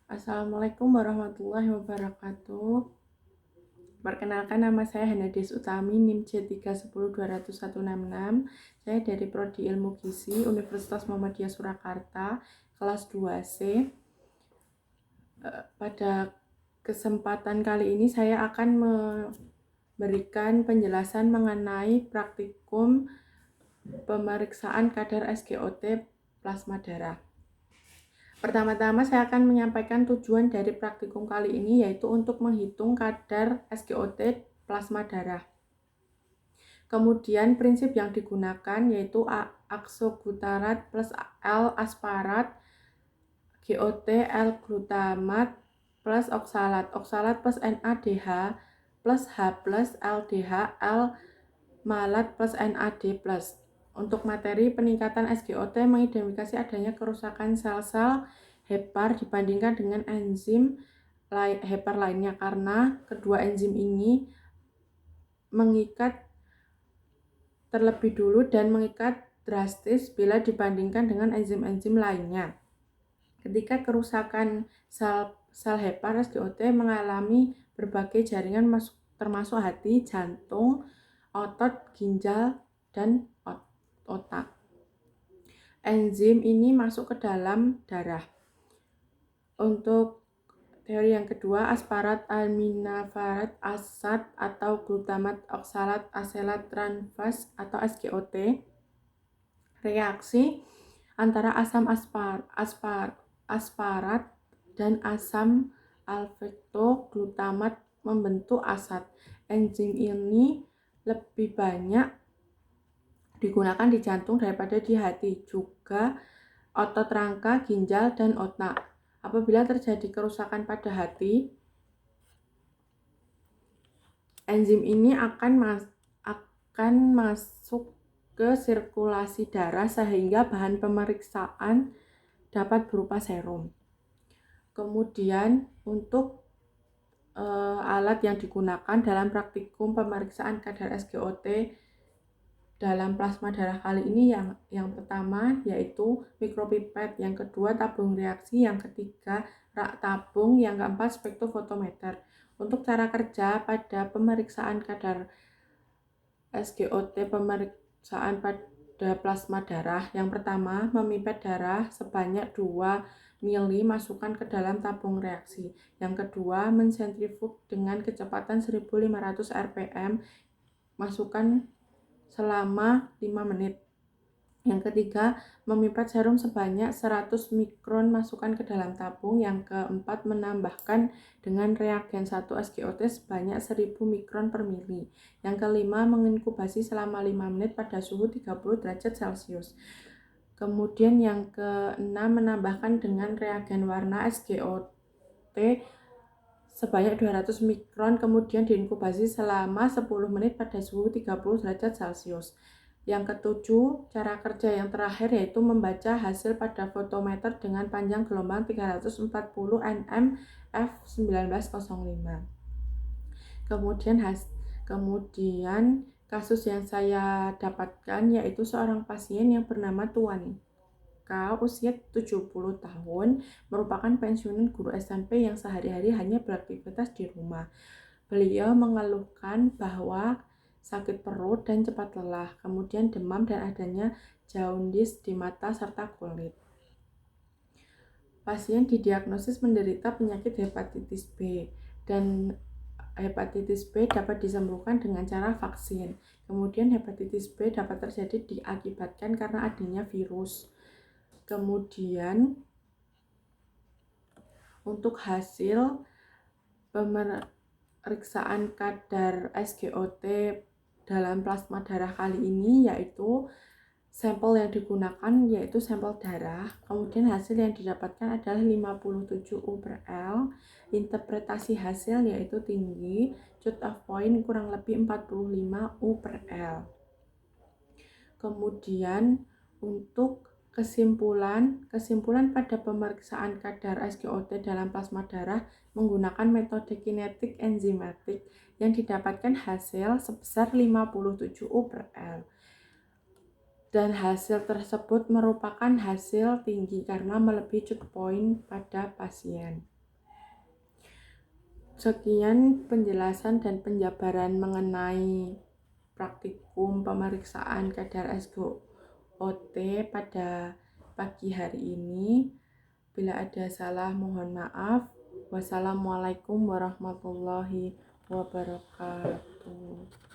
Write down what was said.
Assalamualaikum warahmatullahi wabarakatuh. Perkenalkan, nama saya Hanades Utami, NIM J310200166. Saya dari Prodi Ilmu Gizi Universitas Muhammadiyah Surakarta, kelas 2C. Pada kesempatan kali ini saya akan memberikan penjelasan mengenai praktikum pemeriksaan kadar SGOT plasma darah. Pertama-tama saya akan menyampaikan tujuan dari praktikum kali ini, yaitu untuk menghitung kadar SGOT plasma darah. Kemudian prinsip yang digunakan yaitu aksogutarat plus L-asparat, GOT L-glutamat plus oksalat, oksalat plus NADH plus H plus LDH L-malat plus NAD plus. Untuk materi peningkatan SGOT mengidentifikasi adanya kerusakan sel-sel hepar dibandingkan dengan enzim hepar lainnya, karena kedua enzim ini mengikat terlebih dulu dan mengikat drastis bila dibandingkan dengan enzim-enzim lainnya. Ketika kerusakan sel hepar, SGOT mengalami berbagai jaringan termasuk hati, jantung, otot, ginjal, dan otak. Enzim ini masuk ke dalam darah. Untuk teori yang kedua, asparat aminovarat asat atau glutamat oksalat aselat transfas atau SGOT, reaksi antara asam asparat dan asam alfektoglutamat membentuk asat. Enzim ini lebih banyak digunakan di jantung daripada di hati, juga otot rangka, ginjal, dan otak. Apabila terjadi kerusakan pada hati, enzim ini akan masuk ke sirkulasi darah sehingga bahan pemeriksaan dapat berupa serum. Kemudian untuk alat yang digunakan dalam praktikum pemeriksaan kadar SGOT dalam plasma darah kali ini yang pertama yaitu mikropipet, yang kedua tabung reaksi, yang ketiga rak tabung, yang keempat spektrofotometer. Untuk cara kerja pada pemeriksaan kadar SGOT pemeriksaan pada plasma darah, yang pertama memipet darah sebanyak 2 mili masukkan ke dalam tabung reaksi. Yang kedua mensentrifug dengan kecepatan 1500 rpm masukkan selama 5 menit. Yang ketiga, memipet serum sebanyak 100 mikron masukkan ke dalam tabung. Yang keempat, menambahkan dengan reagen 1 SGOT sebanyak 1000 mikron per mili. Yang kelima, menginkubasi selama 5 menit pada suhu 30 derajat Celcius. Kemudian yang keenam, menambahkan dengan reagen warna SGOT sebanyak 200 mikron, kemudian diinkubasi selama 10 menit pada suhu 30 derajat Celcius. Yang ketujuh, cara kerja yang terakhir yaitu membaca hasil pada fotometer dengan panjang gelombang 340 nm f1905. Kemudian kasus yang saya dapatkan yaitu seorang pasien yang bernama Tuan usia 70 tahun, merupakan pensiunan guru SMP yang sehari-hari hanya beraktivitas di rumah. Beliau mengeluhkan bahwa sakit perut dan cepat lelah, kemudian demam dan adanya jaundice di mata serta kulit. Pasien didiagnosis menderita penyakit hepatitis B, dan hepatitis B dapat disembuhkan dengan cara vaksin. Kemudian hepatitis B dapat terjadi diakibatkan karena adanya virus. Kemudian untuk hasil pemeriksaan kadar SGOT dalam plasma darah kali ini yaitu sampel yang digunakan yaitu sampel darah. Kemudian hasil yang didapatkan adalah 57 U/L. Interpretasi hasil yaitu tinggi, cut off point kurang lebih 45 U/L. Kemudian untuk kesimpulan pada pemeriksaan kadar SGOT dalam plasma darah menggunakan metode kinetik enzimatik yang didapatkan hasil sebesar 57 U/L. Dan hasil tersebut merupakan hasil tinggi karena melebihi cut point pada pasien. Sekian penjelasan dan penjabaran mengenai praktikum pemeriksaan kadar SGOT pada pagi hari ini. Bila ada salah mohon maaf. Wassalamualaikum warahmatullahi wabarakatuh.